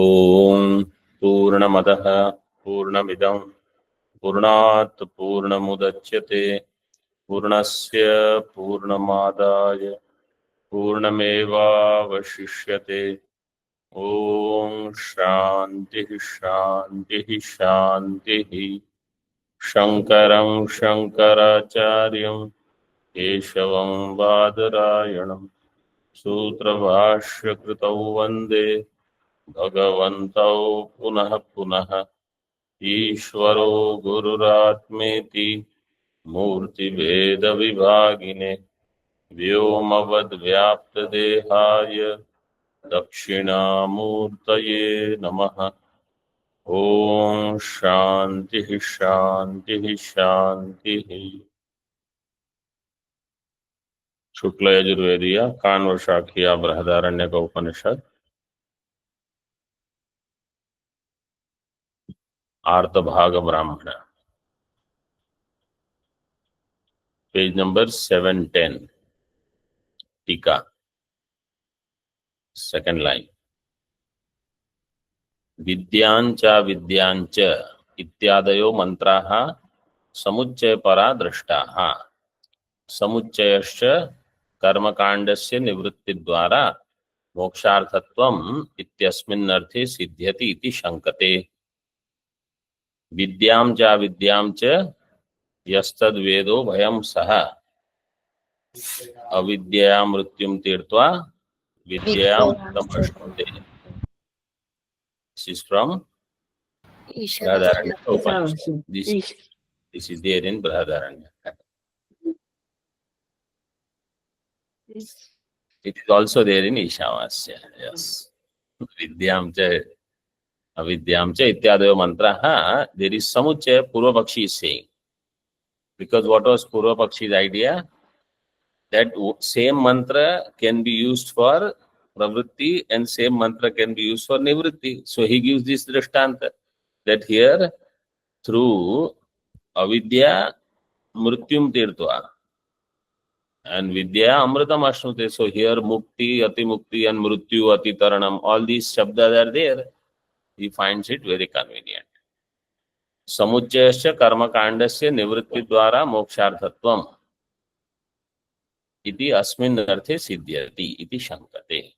ओम पूर्णमदः पूर्णमिदं पूर्णात् पूर्णमुदच्यते पूर्णस्य पूर्णमादाय पूर्णमेवावशिष्यते। ओम शांति शांति शांति। शंकरं शंकराचार्यं केशवं बादरायणं सूत्रभाष्यकृतौ वन्दे भगवन्तौ पुनः पुनः। ईश्वरो गुरुरात्मेति मूर्तिभेदविभागिने व्योमवद्व्याप्तदेहाय दक्षिणामूर्तये नमः। ओम शांति शांति शांति। शुक्ल यजुर्वेदीय कान्व शाखीय बृहदारण्यक उपनिषद आर्तभाग ब्राह्मण पेज नंबर 710 टीका सेकंड लाइन। विद्यांच विद्यांच इत्यादयो मंत्राः समुच्चयपरा दृष्टाः। समुच्चयश्च कर्मकाण्डस्य निवृत्तिद्वारा मोक्षार्थत्वम् इत्यस्मिन्नर्थे सिद्ध्यति इति शंकते। विद्यां च विद्यां च यस्तद्वेदो भयं सः अविद्यया मृत्युं तीर्त्वा विद्यां तमश्नुते। This is from Brihadaranya Upanishad. This is there in Brihadaranya. It is also there in Ishavasya. Yes. Vidyam cha avidyam cha ityadayo mantraha. There is samuchaya. Purva Pakshi is saying. Because what was Purva Pakshi's idea? That same mantra can be used for pravritti and same mantra can be used for nivritti. So he gives this drishtanta that here through avidya mrityum tirtva and vidya amritam ashnute. So here mukti, ati mukti and mrityu, ati taranam, all these shabdas are there. He finds it very convenient. Samuchayasya karma kandasya nivritti dwara moksharthatvam इति अस्मिन् अर्थे सिद्ध्यति इति शंकते।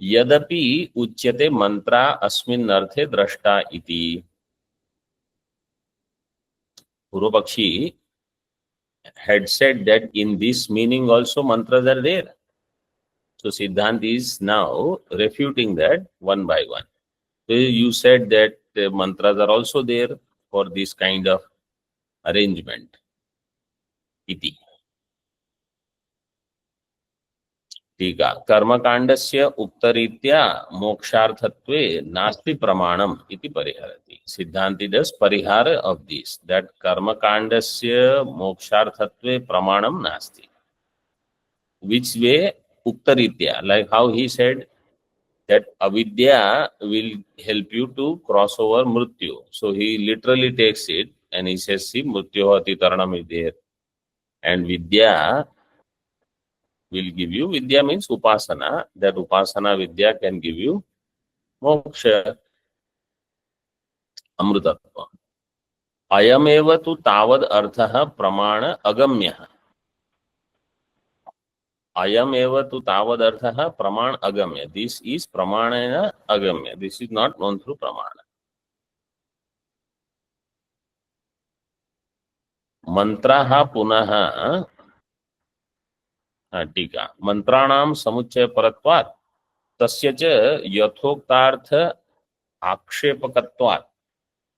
यदपि उच्यते मंत्रा अस्मिन् अर्थे द्रष्टा इति। पूर्व पक्षी had said that in this meaning also mantras are there. So Siddhant is now refuting that one by one. So you said that the mantras are also there for this kind of arrangement. Iti. टीका कर्मकाण्डस्य उक्तरीत्या मोक्षार्थत्वे नास्ति प्रमाणम इति परिहरति। सिद्धांति does Parihar of this that कर्मकाण्डस्य मोक्षार्थत्वे प्रमाणम नास्ति. Which way? Uktariitya, like how he said that avidya will help you to cross over mrityu. So he literally takes it and he says, see, mrityuhati taranam is there. And vidya will give you, vidya means upasana, that upasana vidya can give you moksha, amrutatva. Ayameva tu tavad artha pramana agamya. Ayameva tu tavad artha praman agamya. This is pramana agamya. This is not known through pramana. Mantraha punaha टीका मंत्राणाम समुच्चय परत्वात् तस्य च यथोक्तार्थ आक्षेपकत्वात्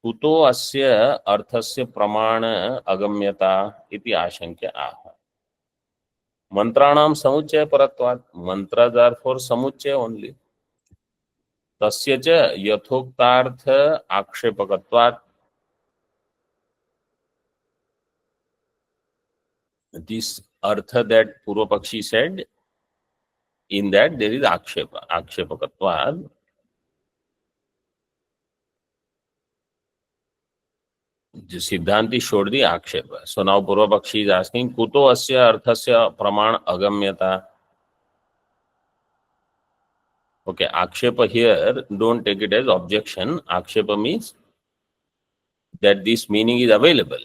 कुतो अस्य अर्थस्य प्रमाण अगम्यता इति आशंक्य आह। मंत्राणाम समुच्चय परत्वात्, mantras are for समुच्चय only. तस्य च यथोक्तार्थ आक्षेपकत्वात्, this artha that Purva Pakshi said, in that there is akshepa, akshepakatvad. Siddhanti showed the akshepa. So now Purva Pakshi is asking, kuto asya arthasya praman agamyata. Okay, akshepa here, don't take it as objection. Akshepa means that this meaning is available.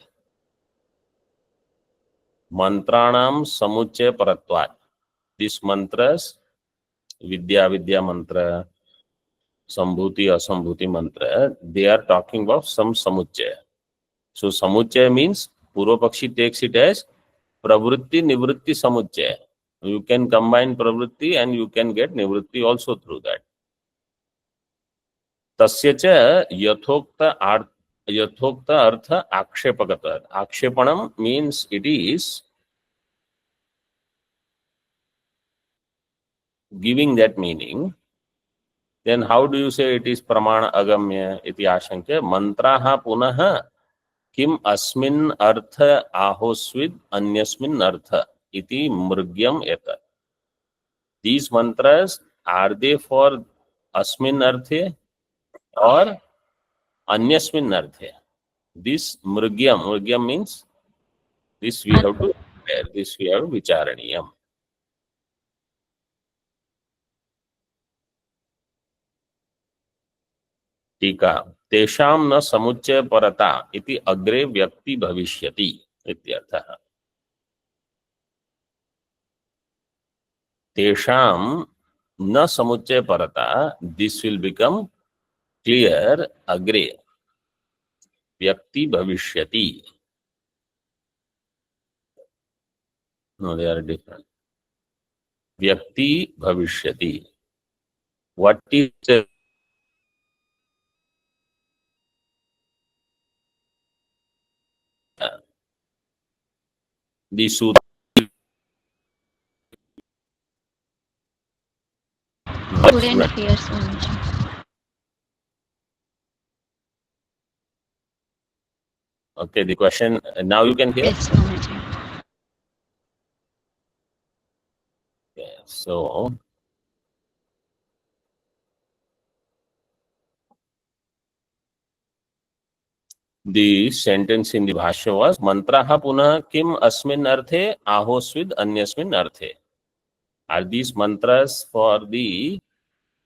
Mantranam samuchaya paratvat. These mantras, vidya, vidya mantra, sambhuti, asambhuti mantra, they are talking about some samuchaya. So samuchaya means, Purva Pakshi takes it as pravritti, nivritti, samuchaya. You can combine pravritti and you can get nivritti also through that. तस्य च यथोक्त अर्थ आक्षेपगत. आक्षेपणम means it is giving that meaning. Then how do you say it is pramana agamya iti आशंक्य. मंत्राः पुनः किम अस्मिन् अर्थ आहोस्विद अन्यस्मिन् अर्थ इति मृग्यम एतत्. These mantras, are they for अस्मिन् अर्थे or अन्यस्मिन् अर्थे? This mृग्यम means this we have to compare, this we have vicharaniyam. टीका तेषां न समुच्चय परता इति अग्रे व्यक्ति भविष्यति इत्यर्थः. तेषां न समुच्चय परता, दिस विल बिकम क्लियर अग्रे व्यक्ति भविष्यति. No they are different. व्यक्ति भविष्यति, व्हाट इज द सूत्र. Couldn't hear Swamiji. Okay, the question now you can hear. Yes, Swamiji. Okay, so the sentence in the bhashya was mantraha punah kim asmin arthe ahosvid anyasmin arthe. Are these mantras for the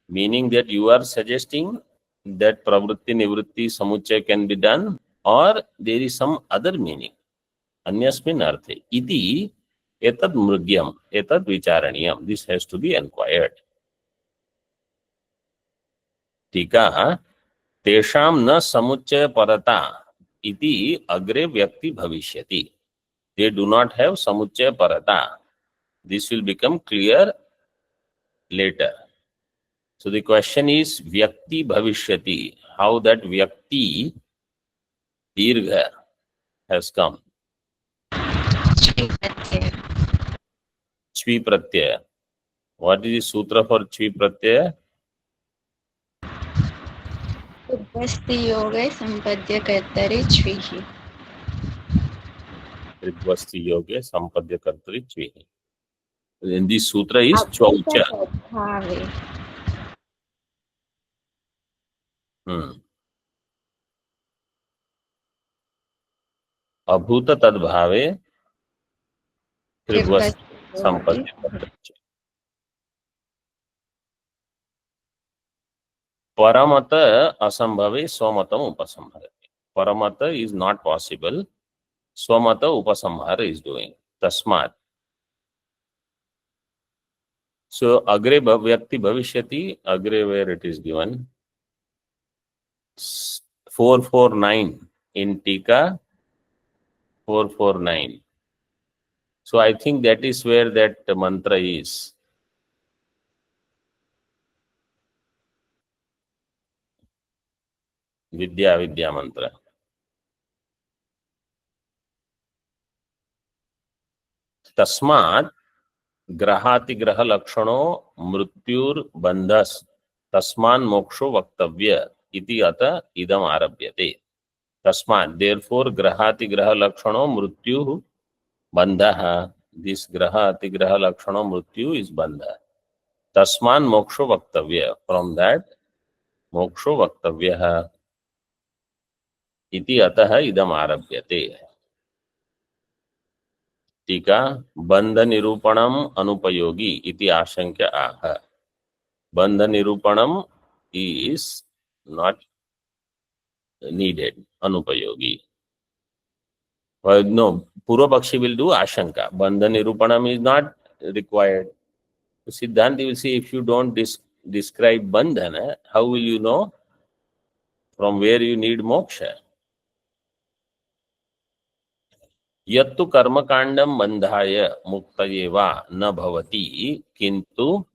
meaning that you are suggesting, that pravritti nivritti samuchaya can be done, or there is some other meaning? Anyasmin arthe iti etad mrugyam etad vicharaniyam. This has to be inquired. टीका तेषां न समुच्चय परता इति अग्रे व्यक्ति भविष्यति. They do not have samuchaya parata. This will become clear later. So the question is vyakti bhavishyati. How that vyakti dirgha has come. Shri Pratyaya. Chvi pratyaya. What is the sutra for chvi pratyaya? Uddhasti yoga sampadya kartari chvihi. Ridvasti yoge sampadya kartari chvi. And this sutra is chaucha. Bhave. अभूत तद्भावे त्रिभुवस्ति संपत्ति कर्तृ. परमत असंभवे स्वमतम उपसंहरति. परमत is not possible, स्वमत उपसंहार is doing. तस्मात्. So agre vyakti bhavishyati, agre where it is given 449 in Tika 449. So I think that is where that mantra is. Vidya Vidya mantra. तस्मात् ग्रहाति ग्रह लक्षणों मृत्युर बंधस तस्मान् मोक्षो वक्तव्य इति अतः इदम आरभ्यते. तस्मात् therefore ग्रहाति ग्रह लक्षणों मृत्यु बंधः. दिस ग्रहाति ग्रह लक्षणों मृत्यु इज बंध. तस्मान् मोक्षो वक्तव्य, फ्रॉम दैट मोक्षो वक्तव्यः इति अतः इदम आरभ्यते. टीका बंध निरूपणम अनुपयोगी इति आशंक्य आह. बंध निरूपणम is not needed, anupayogi. No, Purva Pakshi will do Ashanka. Bandha Nirupanam is not required. Siddhanta will say, if you don't describe bandhana, how will you know from where you need moksha? यत्तु कर्मकांडम बंधाय मुक्तये वा न भवति किंतु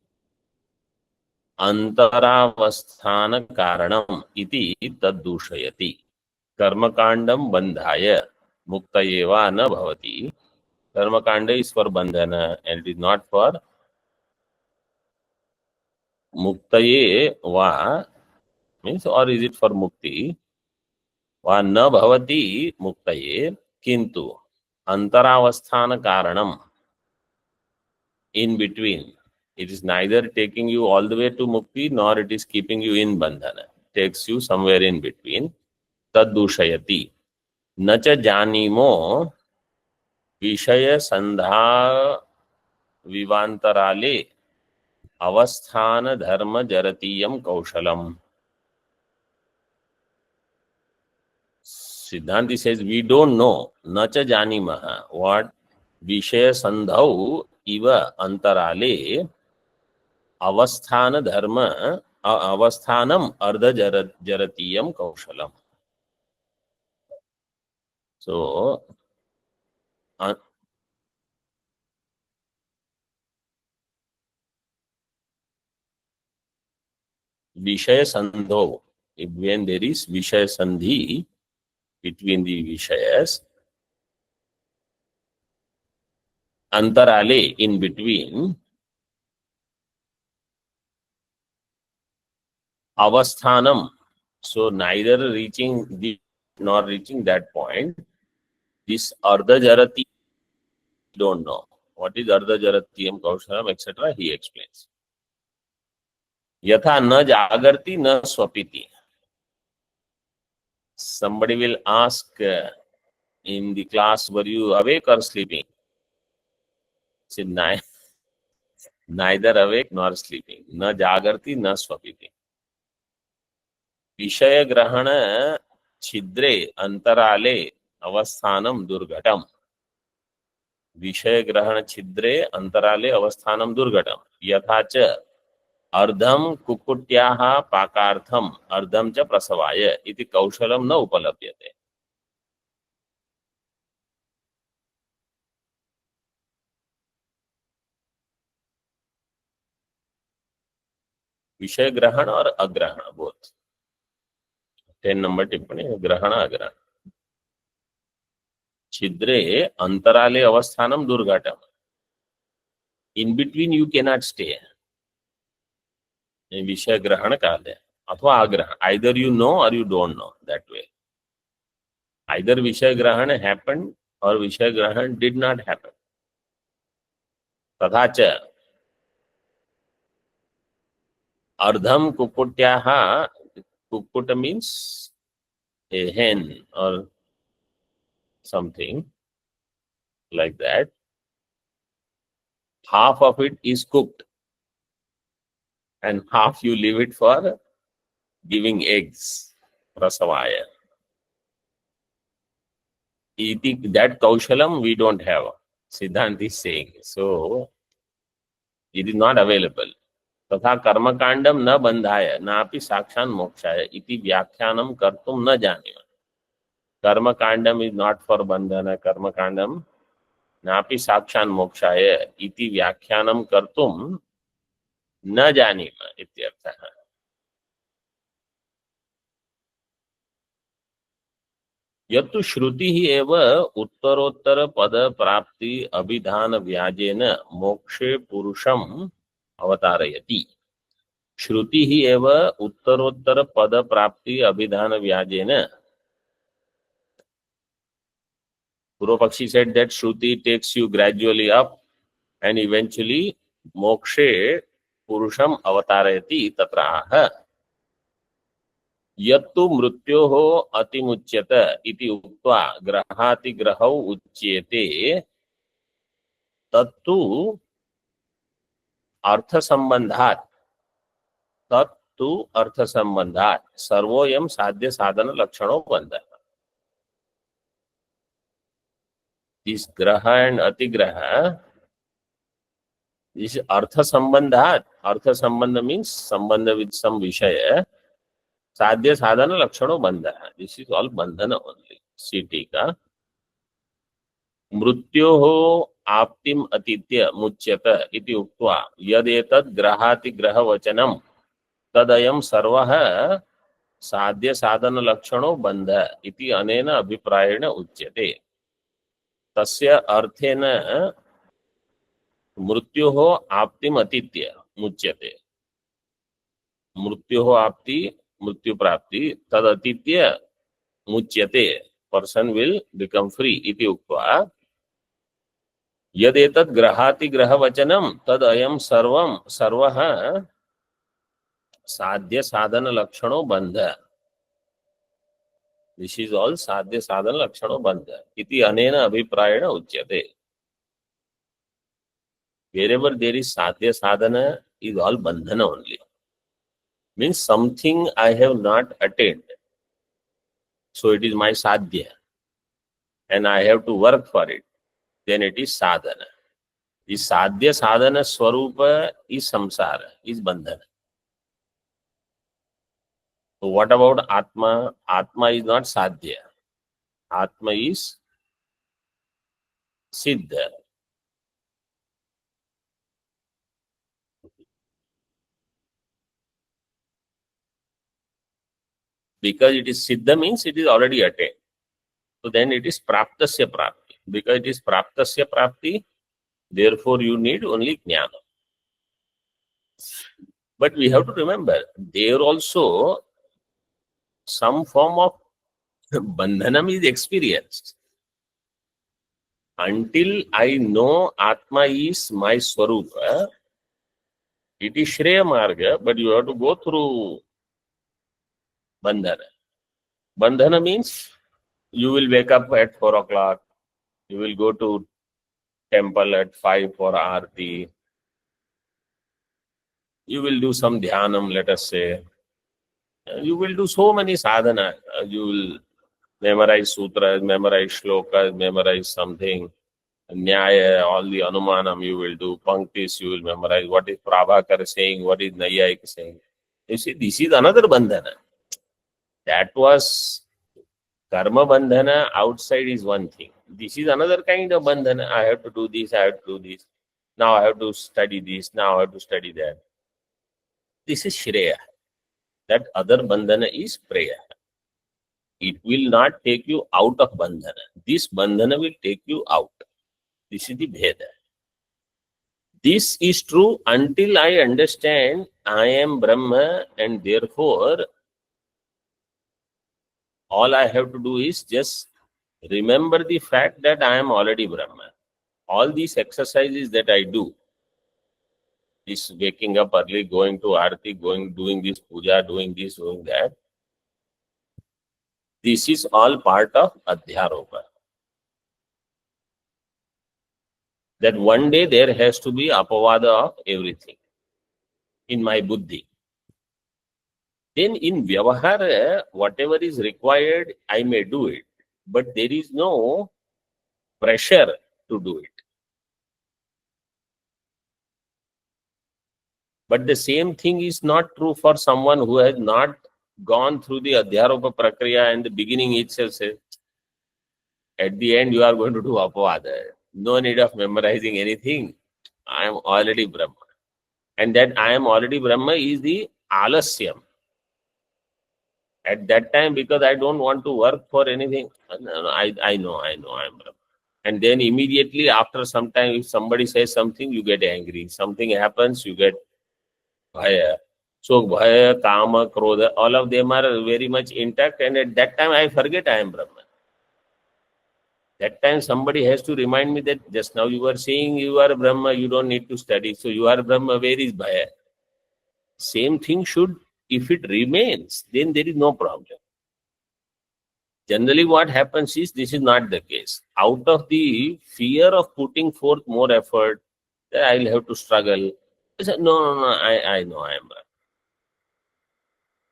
अंतरावस्थान कारणम इति तद्दूषयति. कर्मकांडम बंधाय मुक्तये वा न भवति. Karmakanda is for bandhana and it is not for muktaye va, means, or is it for mukti? Va na bhavati muktaye kintu antaravasthana karanam, in between. It is neither taking you all the way to mukti nor it is keeping you in bandhana. Takes you somewhere in between. Taddushayati. Nacha janimo विषय संधा विवांतराले अवस्थान धर्म जरतीयम कौशलम. Siddhanti says, we don't know, na cha janimaha, what vishaya sandhau iva antarale avasthana dharma avasthanam ardha jaratiyam kaushalam. So, vishaya sandho, when there is vishaya sandhi between the vishayas, antarale, in between, avasthanam, so neither reaching the nor reaching that point, this ardha jarati, don't know what is ardha jaratiyam kaushalam, etc. He explains. Yatha na jagarti na swapiti. Somebody will ask in the class, were you awake or sleeping? Say, neither awake nor sleeping. Na jagarti na swapiti. Vishaya grahana chidre antarale avasthanam durghatam. विषय ग्रहण छिद्रे अंतराले अवस्थानम दुर्घटम. यथा च अर्धम कुक्कुट्याः पाकार्थम अर्धम च प्रसवाय इति कौशलम न उपलभ्यते. विषय ग्रहण और अग्रहण बोथ. 10 नंबर टिप्पणी, ग्रहण अग्रहण. छिद्रे अंतराले अवस्थानम दुर्घटम. In between you cannot stay. विषय ग्रहण काले अथवा आग्रहण, आइदर यू नो और you don't know, that way. Either विषय ग्रहण हैपेंड और विषय ग्रहण डिड नॉट हैपन. तथा च अर्धम कुक्कुट्याः, कुक्कुट means a hen or something like that, half of it is cooked and half you leave it for giving eggs, prasavaya. Eating that kaushalam we don't have, Siddhanta is saying. So it is not available. तथा कर्मकांडम न बंधाय नापि साक्षान मोक्षाय इति व्याख्यानम कर्तुम न जाने. कर्मकांडम is not for बंधन. कर्मकांडम नापि साक्षान मोक्षाय इति व्याख्यानम कर्तुम न जानीम इत्यर्थः. यत्तु श्रुति ही एव उत्तरोत्तर पद प्राप्ति अभिधान व्याजेन मोक्षे पुरुषम अवतारयति. श्रुति ही एव उत्तरोत्तर पद प्राप्ति अभिधान व्याजेन. Purvapakshi said that Shruti takes you gradually up and eventually mokshe purusham avatarayati tatraha. यत्तु मृत्योः अतिमुच्यत इति उक्त्वा ग्रहाति ग्रहौ उच्येते तत्तु अर्थ संबंधात् तत्तु अर्थ संबंधात सर्वोयम साध्य साधन लक्षणों बंध. This graha and atigraha is artha sambandhat. Artha sambandha means sambandha with some vishaya. Sadhya sadhana lakshano bandha. This is all bandhana only. See tika. मृत्योः आप्तिम अतीत्य मुच्यत इति उक्त्वा यदेतद् ग्रहाति ग्रहवचनं तदयं सर्वः साध्य साधन लक्षणो बन्ध इति अनेन अभिप्रायेण उच्यते. तस्य अर्थेन मृत्योः आप्तिम अतीत्य मुच्यते. मृत्योः आप्ति मृत्यु प्राप्ति तद अतीत्य मुच्यते. पर्सन विल बिकम फ्री इति उक्त्वा यदेतद् ग्रहाति ग्रहवचनं तद अयं सर्वः साध्य साधन लक्षणो बंध. दिस इज ऑल साध्य साधन लक्षणो बंध इति अनेन अभिप्रायेण उच्यते. wherever there is sadhya sadhana is all bandhana only. Means something I have not attained, so it is my sadhya and I have to work for it, then it is sadhana. The sadhya sadhana swarupa is samsara, is bandhana. So what about Atma? Atma is not sadhya. Atma is siddha. Because it is siddha means it is already attained. So then it is praptasya prapti. Because it is praptasya prapti, therefore you need only jnana. But we have to remember, there also some form of bandhanam is experienced. Until I know Atma is my Swarupa, it is Shreya Marga, but you have to go through bandhana. Bandhana means you will wake up at 4 o'clock, you will go to temple at 5 for Aarti, you will do some dhyanam, let us say. You will do so many sadhana. You will memorize sutras, memorize shlokas, memorize something. Nyaya, all the anumanam you will do. Panktis you will memorize. What is Prabhakar saying? What is Nayayika saying? You see, this is another bandhana. That was karma bandhana. Outside is one thing. This is another kind of bandhana. I have to do this, I have to do this. Now I have to study this, now I have to study that. This is Shreya. That other bandhana is prayer. It will not take you out of bandhana. This bandhana will take you out. This is the bheda. This is true until I understand I am Brahma and therefore all I have to do is just remember the fact that I am already Brahma. All these exercises that I do, this waking up early, going to Aarti, doing this puja, doing this, doing that. This is all part of Adhyaropa. That one day there has to be apavada of everything in my buddhi. Then in Vyavahara, whatever is required, I may do it. But there is no pressure to do it. But the same thing is not true for someone who has not gone through the Adhyaropa Prakriya and the beginning itself says, at the end you are going to do Apavada. No need of memorizing anything. I am already Brahma. And that I am already Brahma is the Alasyam. At that time, because I don't want to work for anything, I know I am Brahma. And then immediately after some time, if somebody says something, you get angry. Something happens, you get bhaya. So bhaya, kama, krodha, all of them are very much intact. And at that time, I forget I am Brahman. That time somebody has to remind me that just now you were saying you are Brahma, you don't need to study. So you are Brahma, where is bhaya? Same thing should, if it remains, then there is no problem. Generally what happens is, this is not the case. Out of the fear of putting forth more effort, that I will have to struggle. I said, no, I know I am Brahma.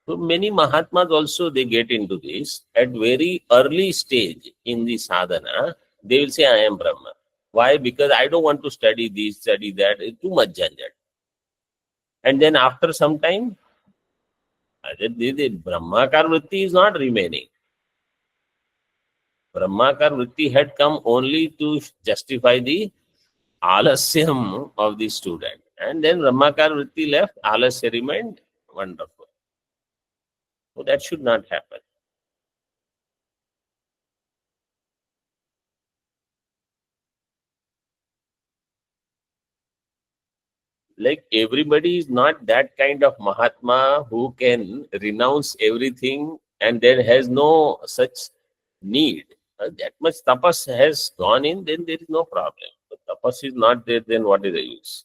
So many Mahatmas also they get into this at very early stage in the sadhana. They will say, I am Brahma. Why? Because I don't want to study this, study that. It's too much janjat. And then after some time, the Brahmakar vritti is not remaining. Brahmakar vritti had come only to justify the alasyam of the student. And then Brahmakar vritti left, alasya remained. Wonderful. So that should not happen. Like everybody is not that kind of Mahatma who can renounce everything and then has no such need. That much tapas has gone in, then there is no problem. But tapas is not there, then what is the use?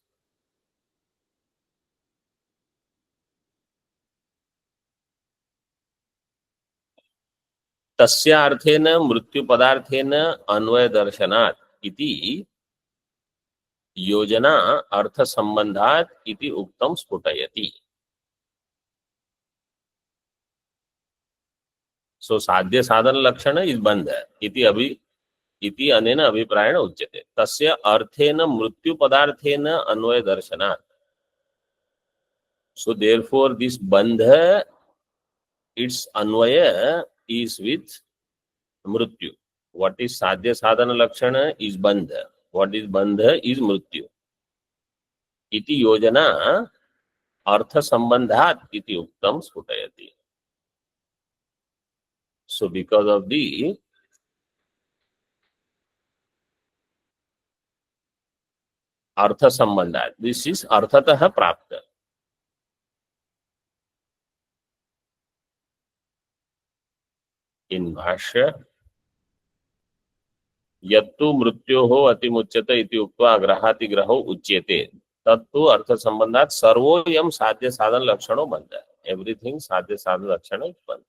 तस्या अर्थेन मृत्यु पदार्थेन अन्वय दर्शनात् इति योजना अर्थ संबंधात इति उक्तम स्फुटयति. सो साध्य साधन लक्षण इज बंध इति अनेन अभिप्रायेण उच्यते. तस्य अर्थेन मृत्यु पदार्थेन अन्वय दर्शनात्. So therefore this bandha, its Anvay is with मृत्यु. What is साध्य साधन लक्षण is bandha. What is bandha is मृत्यु. इति योजना अर्थ संबंधात इति उक्तम स्फुटयति. So because of the अर्थ संबंधात, this is अर्थतः प्राप्त. In भाष्य यत्तु मृत्योः अतिमुच्यते इति उक्त्वा ग्रहातिग्रहो उच्यते तत्तु अर्थ संबंधात सर्वोयम साध्य साधन लक्षणो बंध. एवरीथिंग साध्य साधन लक्षण इज बंध.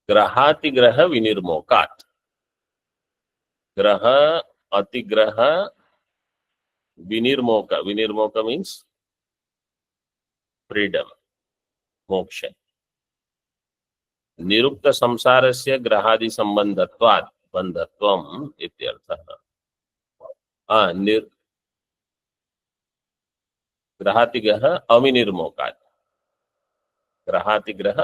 ग्रहातिग्रह विनिर्मोकात्. ग्रह अतिग्रह विनिर्मोक. विनिर्मोक मीन्स फ्रीडम, मोक्ष. निरुक्त संसारस्य ग्रहादि संबंधत्वात् बंधत्वम् इत्यर्थः. ग्रहातिग्रह अविनिर्मोकात्. ग्रहातिग्रह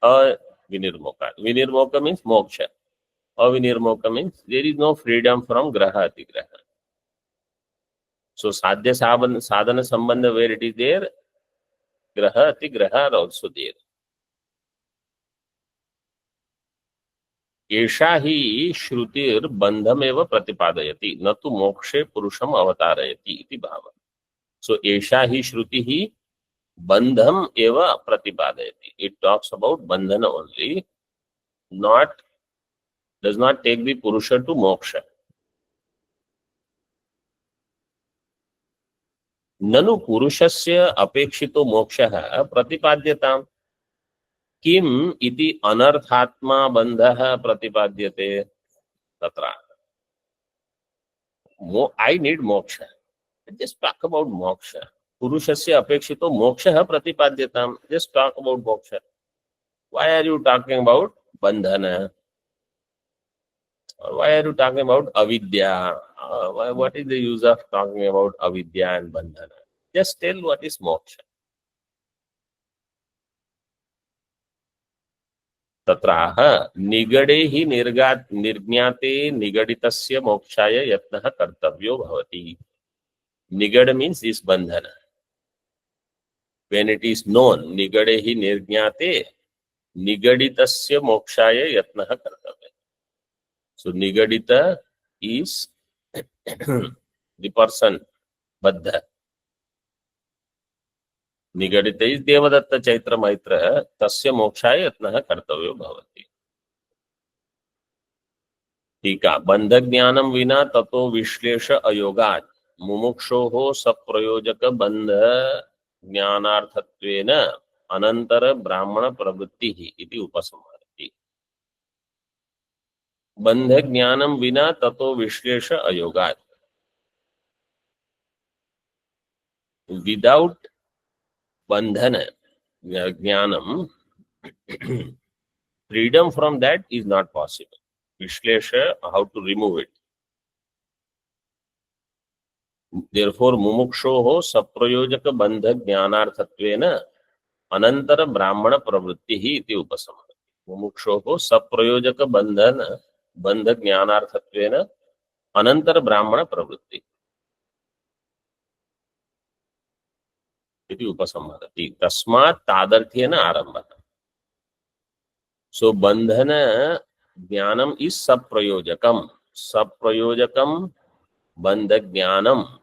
अविनिर्मोकात्. विनिर्मोक मीन्स मोक्ष. अविनिर्मोक means there is no freedom from ग्रहातिग्रह. So sadhya sadhana sambandha, where it is there, graha atigraha are also there. एषा ही श्रुतिर बंधमेव प्रतिपादयति न तो मोक्षे पुरुषम अवतारयति इति भाव. सो एषा ही श्रुति ही बंधम एव प्रतिपादयति. It talks about bandhan only, not does not take the purusha to moksha. ननु पुरुषस्य अपेक्षितो मोक्षः प्रतिपाद्यताम्. किम इति अनर्थात्मा बंधः प्रतिपाद्यते. तत्र I need moksha. Just talk about moksha. पुरुषस्य अपेक्षितो मोक्षः प्रतिपाद्यताम्. Just talk about moksha. Why are you talking about bandhana? Or why are you talking about avidya? What is the use of talking about avidya and bandhana? Just tell what is moksha. तत्राह Nigade ही निर्ज्ञाते निगडितस्य मोक्षाय यत्नः कर्तव्यो भवति. निगड means इस बंधन. When it is known, Nigade ही निर्ज्ञाते निगडितस्य मोक्षाय यत्नः कर्तव्य. So nigadita is the person, baddha. निगडित is Devdutt Chaitra मैत्र. तस्य मोक्षाय यत्नः कर्तव्यो भवति. टीका. बंध ज्ञानम विना ततो विश्लेष अयोगात् मुमुक्षोः सप्रयोजक बंध ज्ञानार्थत्वेन अनंतर ब्राह्मण प्रवृत्तिः इति उपसंहरति. बंध ज्ञानम विना ततो विश्लेष अयोगात्. Without bandhana, jnanam, freedom from that is not possible. Vishlesha, how to remove it. Therefore, mumukshoho saprayojaka bandha jnanarthatvena anantara brahmana pravrittihi iti upasamati. Mumukshoho saprayojaka bandha jnanarthatvena anantara brahmana pravritti iti upasamati. Tasmat tadarthyena arambha. So bandhana jnanam is saprayojakam. Saprayojakam bandha jnanam.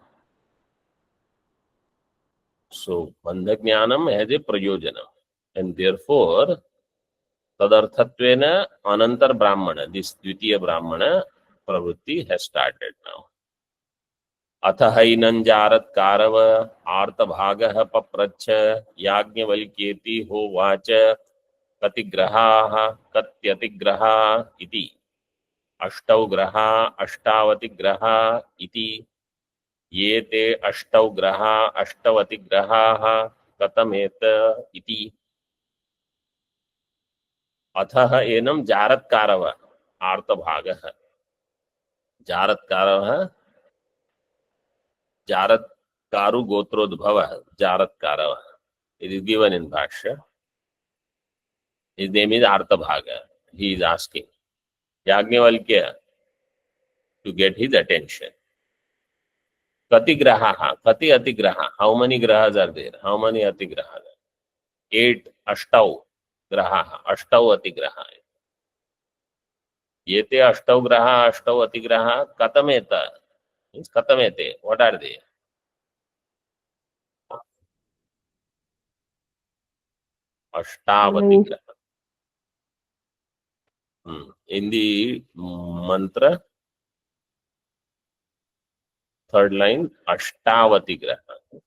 So bandha jnanam has a prayojanam, and therefore tadarthatvena anantar brahmana, this dvitiya brahmana pravritti has started now. अथ हैनंजारत कारव आर्तभागः पप्रच्छ याज्ञवल्क्येति होवाच कतिग्रहाः कत्यतिग्रहा इति अष्टौ ग्रहा अष्टावतिग्रहा इति ये ते अष्टौ ग्रहा अष्टवतिग्रहाः कथमेत इति अथः एनं जारत्कारव आर्तभागः जारत्कारः जारत्कारु गोत्रोद्भवः जारत्कारव. It is given in Bhashya. His name is Artabhaga. He is asking Yajnavalkya to get his attention. Kati graha, kati atigraha. How many grahas are there? How many atigrahas? 8 ashtau graha, ashtau atigraha. Yete ashtau graha, ashtau atigraha, katameta. Means katamete. What are they? Ashtavati graha. In the mantra, third line, Ashtavati graha.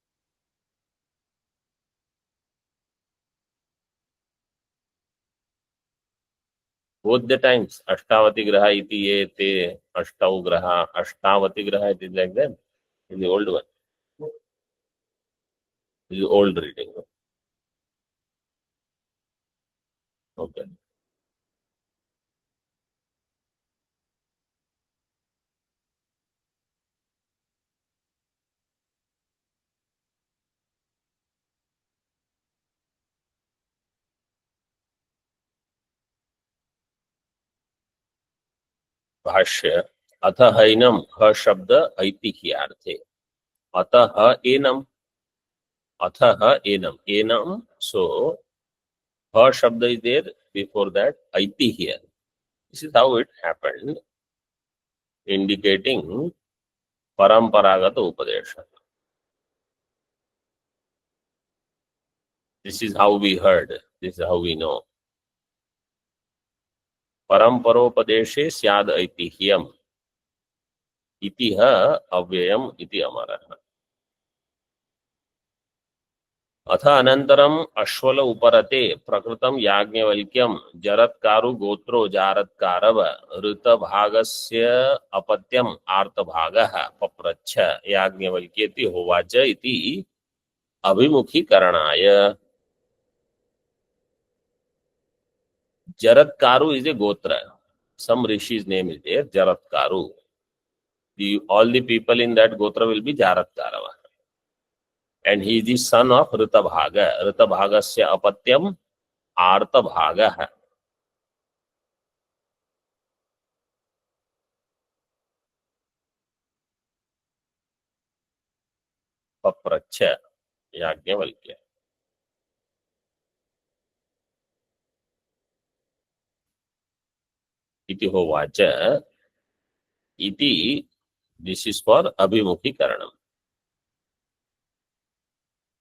Both the times, Ashtavati graha iti ye te ashtau graha, Ashtavati graha, it is like that. In the old one. This is old reading. Okay. भाष्य अथ हैनम ह शब्द ऐतिह्यार्थे अथ ह annum अथ ह annum annum. So ha shabda is there before that aitihya. This is how it happened, indicating paramparagata upadesha. This is how we heard. This is how we know. Paramparopadeshe syad aitihyam itiha avyayam iti amarah. अथ अनंतरम अश्वल उपरते प्रकृतम याज्ञवल्क्यम जरत्कारु गोत्रो जारत्कारव ऋतभागस्य अपत्यम आर्तभागः पप्रच्छ याज्ञवल्क्येति होवाच इति अभिमुखीकरणाय. Jaratkaru is a gotra. Some rishi's name is there, Jaratkaru. All the people in that gotra will be Jaratkarava. And he is the son of Ritabhaga. Ritabhagasya apatyam Artabhaga. Papracha Yajnavalkya. Iti hovacha. Iti, this is for Abhimukhi-karanam.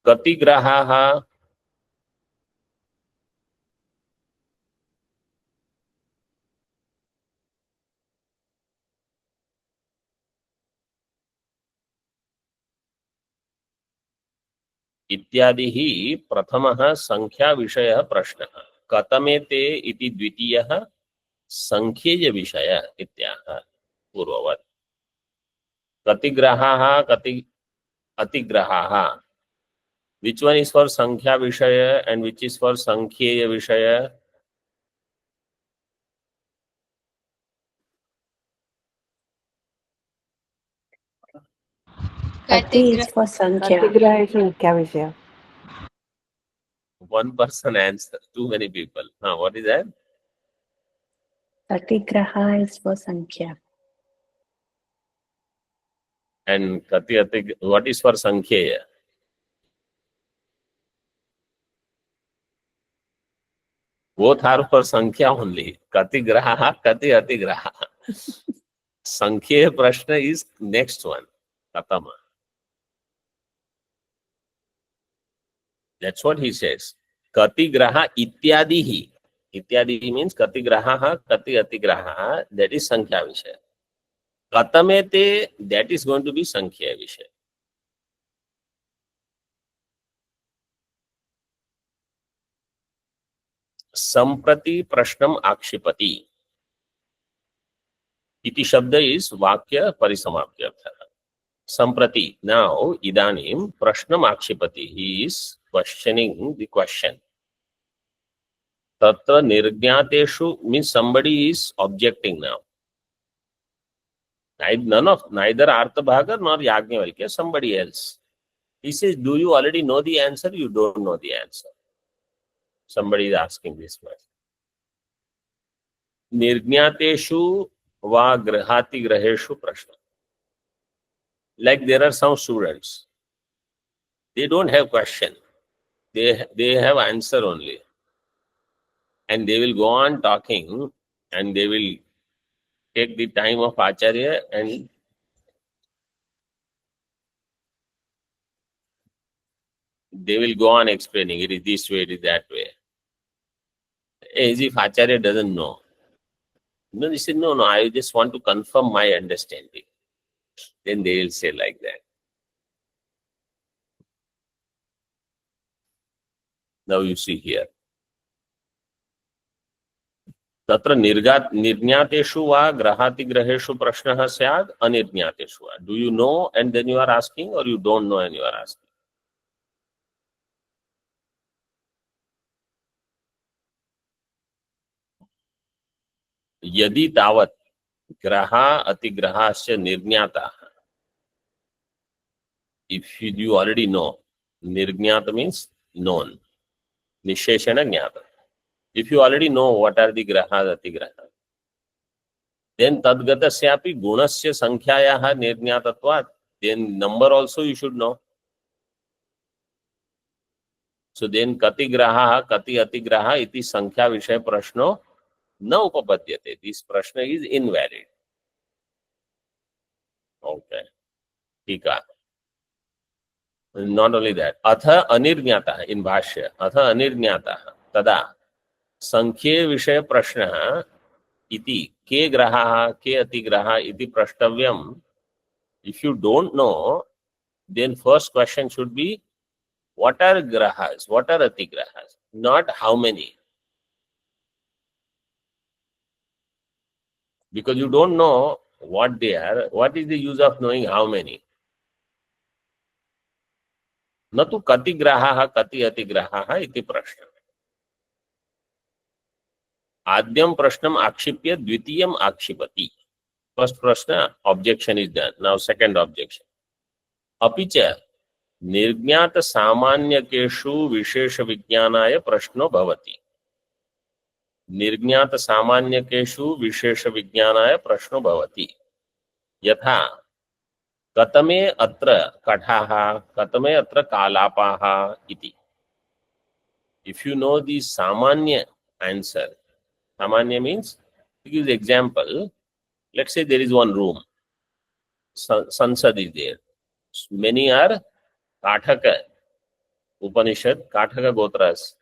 Kati grahaha इत्यादि ही प्रथमः संख्या विषयः प्रश्नः. कतमेते इति द्वितीयः संख्येय विषय इत्याह पूर्ववत्. कति ग्रहाः कति अतिग्रहाः Which one is for Sankhya Vishaya and which is for Sankhya Vishaya? Kati is for Sankhya. Katigraha is Mukhya Vishaya. One person answer. Too many people. What is that? Katigraha is for Sankhya. And Kati, what is for Sankhya? Both are for Sankhya only. Kati Graha, Kati Atigraha. Sankhya Prashna is next one. Katama. That's what he says. Kati Graha Ityadihi. Ityadi means Kati Graha, Kati Atigraha. That is Sankhya Vishaya. Katamete, that is going to be Sankhya Vishaya. Samprati Prashnam Akshipati. Iti Shabda is Vakya Parisamaptyartha. Samprati, now Idanim Prashnam Akshipati. He is questioning the question. Tatra Nirgyateshu means somebody is objecting now. Neither Arthabhaga nor Yajnavalkya, somebody else. He says, do you already know the answer? You don't know the answer. Somebody is asking this question. Nirgyateshu va grahati graheshu prashna. Like there are some students, they don't have question. They have answer only. And they will go on talking and they will take the time of Acharya and they will go on explaining it is this way, it is that way. As if Acharya doesn't know. No, they say, no, I just want to confirm my understanding. Then they will say like that. Now you see here. Tatra nirnyateshu va grahati graheshu prashnah syad anirnyateshu va. Do you know and then you are asking, or you don't know and you are asking? Yadi tavat graha atigrahasya nirnyata. If you already know, nirnyata means known. Nisheshana jnata. If you already know what are the grahas, atigraha, then tadgatasyapi gunasya sankhyayaha nirnyatatvat. Then number also you should know. So then kati graha, kati atigraha iti sankhya vishaya prashno na upapadyate. This prashna is invalid. Okay. Tika. Not only that. Atha anirnyata in bhashya. Atha anirnyata. Tada. Sankhya vishaya prashna iti ke graha, ke atigraha iti prashtavyam. If you don't know, then first question should be, what are grahas? What are atigrahas? Not how many. Because you don't know what they are. What is the use of knowing how many? Natu kati grahaha, kati atigrahaha iti prashna. Adyam prashnam akshipya dvitiyam akshipati. First prashna, objection is done. Now second objection. Apicha निर्ज्ञात सामान्यकेषु विशेष विज्ञानाय प्रश्नो भवति. निर्ज्ञात सामान्यकेषु विशेष विज्ञानाय प्रश्नो भवति. यथा कतमे अत्र कठाः, कतमे अत्र कालापाः इति. If you know the samanya answer, samanya means, to give example, let's say there is one room, Sansad is there. Many are Kathaka Upanishad, Kathaka Gotras.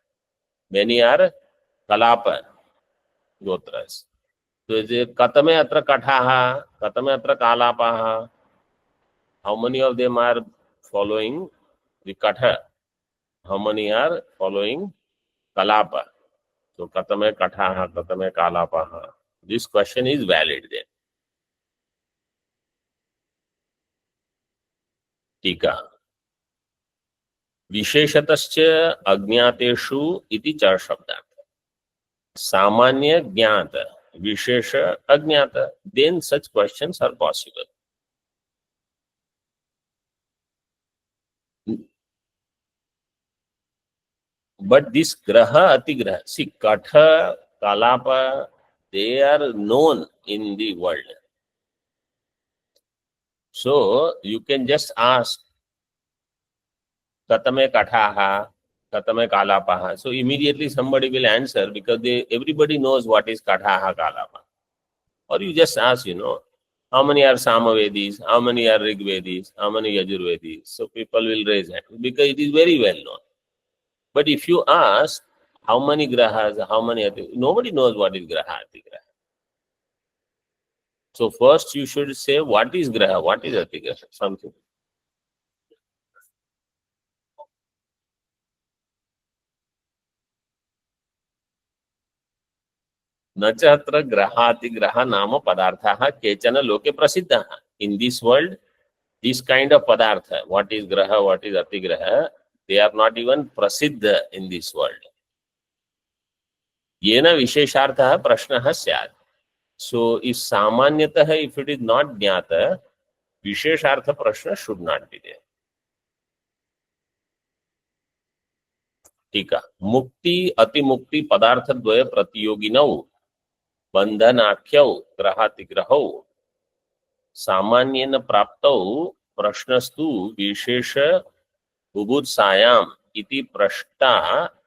Many are Kalapa Gotras. So Katame Atra Kathaha, Katame Atra Kalapaha. How many of them are following the Katha? How many are following Kalapa? So Katame Kathaha, Katame Kalapaha. This question is valid then. Tika. विशेषतश्च अज्ञातेषु इति च शब्दार्थ. सामान्य ज्ञात, विशेष अज्ञात, then such questions are possible. But this graha atigraha, see, katha, kalapa, they are known in the world. So you can just ask, katame kathaha, katame kalapaha. So immediately somebody will answer because everybody knows what is kathaha, kalapa. Or you just ask, how many are Samavedis, how many are Rigvedis, how many Yajurvedis. So people will raise hand because it is very well known. But if you ask how many grahas, how many, nobody knows what is graha, atigraha. So first you should say what is graha, what is atigraha, something. न च अत्र ग्रहातिग्रह नाम पदार्थाः केचन लोके प्रसिद्धाः. In this world, this kind of padartha, what is graha, what is atigraha, they are not even prasiddha in this world. येन विशेषार्थः प्रश्नः स्यात्. So if samanyatah, if it is not jnata, विशेषार्थ प्रश्न should not be there. ठीक है. मुक्ति अतिमुक्ति पदार्थ द्वय प्रतियोगिनौ बंधनाख्यौ ग्रहातिग्रहौ सामान्येन प्राप्तौ प्रश्नस्तु विशेष बुभुत्सायाम् इति प्रष्टा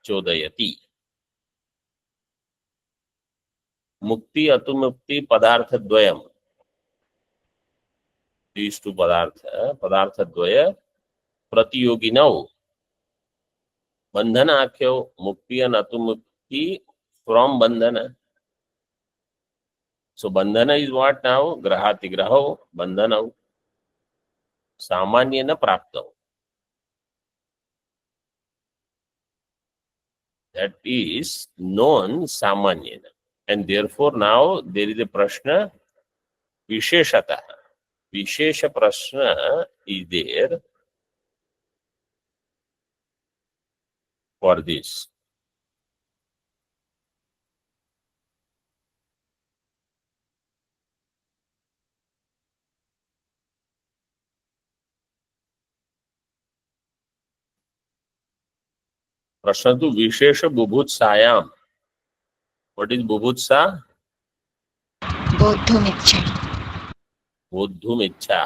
चोदयति. मुक्ति अतिमुक्ति पदार्थ द्वयम, these two पदार्थ द्वय प्रतियोगिनौ बंधनाख्यौ, मुक्ति and अतिमुक्ति from bandhana. So bandhana is what now? Grahatigrahau, bandhanau. Samanyena praptau. That is known samanyena. And therefore now there is a prashna visheshata. Vishesha prashna is there for this. प्रश्न तो विशेष बुभुत्सायाम. What is बुभुत्सा? बोद्धुम इच्छा. बोद्धुम इच्छा.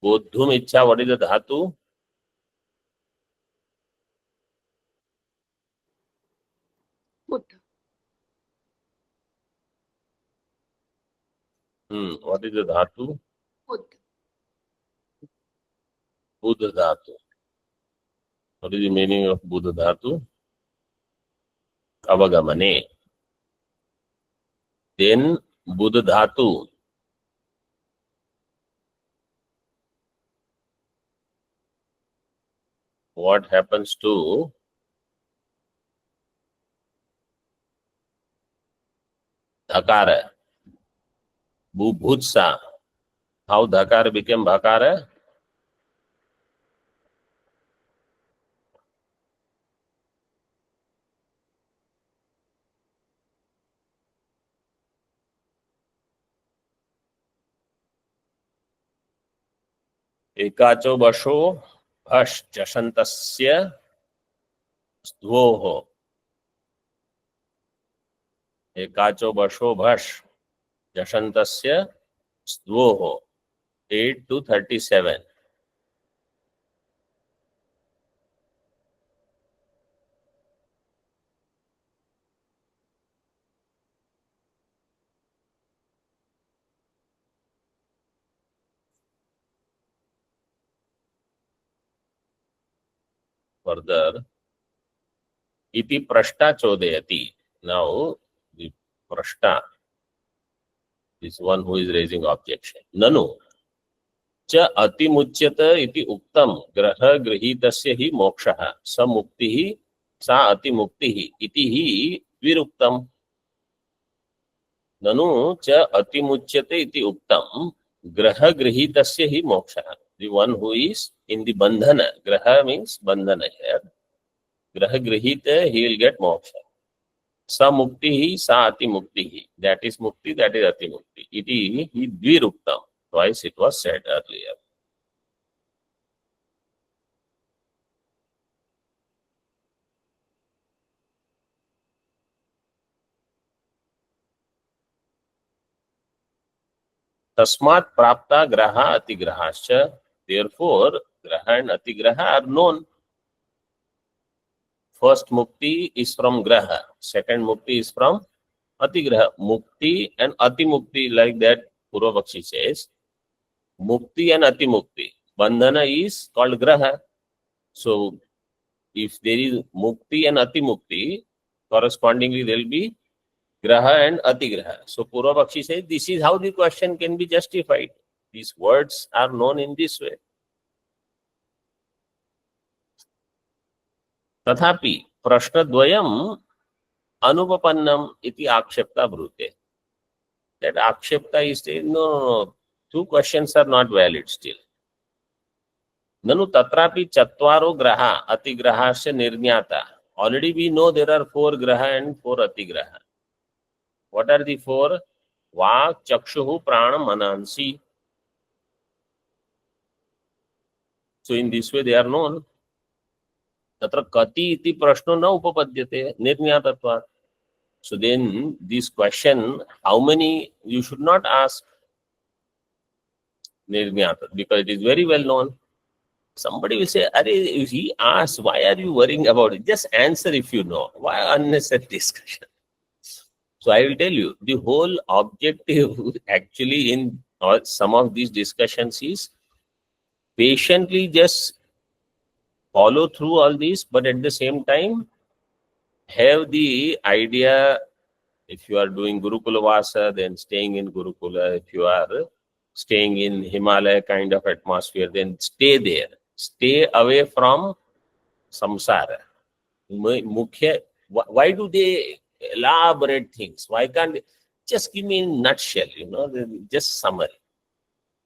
बोद्धुम इच्छा, what is the धातु? Buddha. What is the dhatu? Buddha. Buddha dhatu. What is the meaning of Buddha dhatu? Avagamane. Then Buddha dhatu. What happens to dhakara? Bubhutsa. How dhakara became bhakara? एकाचो बशो भष जशंतस्य स्ध्वोः. एकाचो बशो भष जशंतस्य स्ध्वोः. 8 to 37. Further, iti prashta chodayati. Now, the prashta is one who is raising objection. Nanu च अतिमुच्यत इति उक्तम ग्रह गृहीतस्य हि मोक्षः स मुक्तिः सा अतिमुक्तिः इति हि विरुक्तम. ननु च अतिमुच्यते इति उक्तम ग्रह गृहीतस्य हि मोक्षः. The one who is in the bandhana. Graha means bandhana here. Graha grihite, he will get moksha. Sa mukti, sa ati mukti. That is mukti, that is ati mukti. Iti hi dviruktam. Twice it was said earlier. Tasmat prapta graha atigrahascha. Therefore, graha and atigraha are known. First mukti is from graha. Second mukti is from atigraha. Mukti and atimukti, like that Purvapakshi says. Mukti and atimukti. Bandhana is called graha. So, if there is mukti and atimukti, correspondingly there will be graha and atigraha. So Purvapakshi says this is how the question can be justified. These words are known in this way. Tathapi prashnadvayam anupapannam iti akshepta brute. That akshepta is saying, no, two questions are not valid still. Nanu tatrapi chatvaro graha atigrahasya nirnyata. Already we know there are 4 graha and 4 atigraha. What are the 4? Vak, chakshuhu, prana, manansi. So in this way they are known. Tatra kati iti prashno na upapadyate nirnyatatvat. So then this question, how many, you should not ask nirnyata, because it is very well known. Somebody will say, Are, if he asks, why are you worrying about it? Just answer if you know. Why unnecessary discussion? So I will tell you, the whole objective actually in some of these discussions is patiently just follow through all this, but at the same time have the idea, if you are doing Gurukula Vasa, then staying in Gurukula. If you are staying in Himalaya kind of atmosphere, then stay there. Stay away from samsara. Mukhya, why do they elaborate things? Why can't they just give me in nutshell, just summary,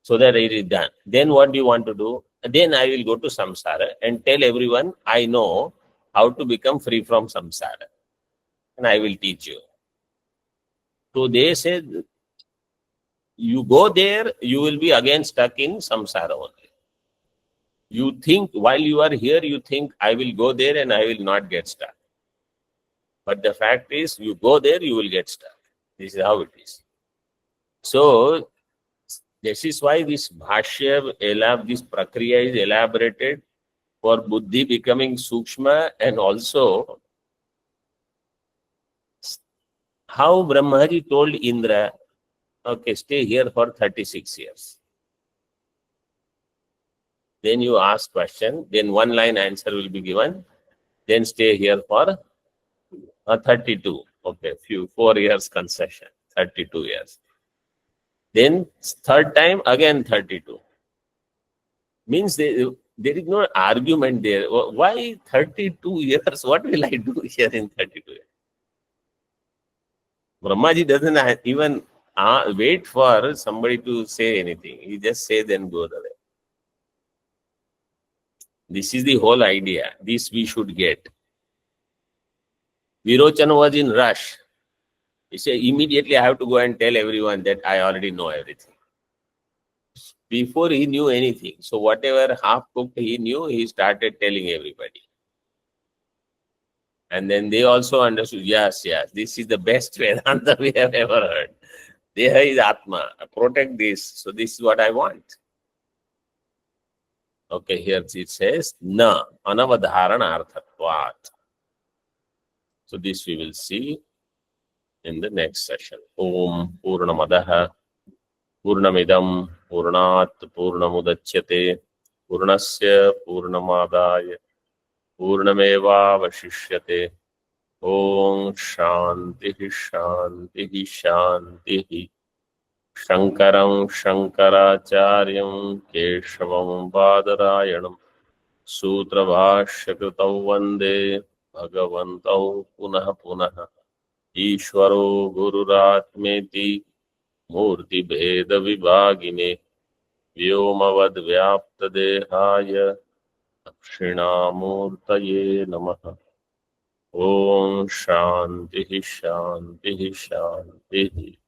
so that it is done. Then what do you want to do? Then I will go to samsara and tell everyone I know how to become free from samsara, and I will teach you. So they say, you go there, you will be again stuck in samsara only. You think, while you are here, you think I will go there and I will not get stuck. But the fact is, you go there, you will get stuck. This is how it is. So, this is why this bhashya, this prakriya is elaborated for buddhi becoming sukshma, and also how Brahmaji told Indra, okay, stay here for 36 years. Then you ask question, then one line answer will be given, then stay here for 32. Okay, 4 years concession, 32 years. Then third time again 32. Means there is no argument there. Why 32 years? What will I do here in 32 years? Brahmaji doesn't even wait for somebody to say anything. He just says then goes away. This is the whole idea. This we should get. Virochana was in rush. He said, immediately I have to go and tell everyone that I already know everything. Before he knew anything. So whatever half-cooked he knew, he started telling everybody. And then they also understood, yes, this is the best Vedanta we have ever heard. Deha is Atma. Protect this. So this is what I want. Okay, here it says, na anavadharana arthatvat. So this we will see in the next session. Om Purnamadaha Purnamidam Purnat Purnamudachyate Purnasya Purnamadaya Purnameva Vashishyate. Om Shanti Shanti Shanti. Shankaram Shankaracharyam Keshavam Badarayanam Sutra Bhashyakritau Vande Bhagavantau Punaha Punaha Ishvaro Gururatmeti Murti Bheda Vibhagine व्योमवद्व्याप्तदेहाय दक्षिणामूर्तये नमः। ओम शांति शांति शांति।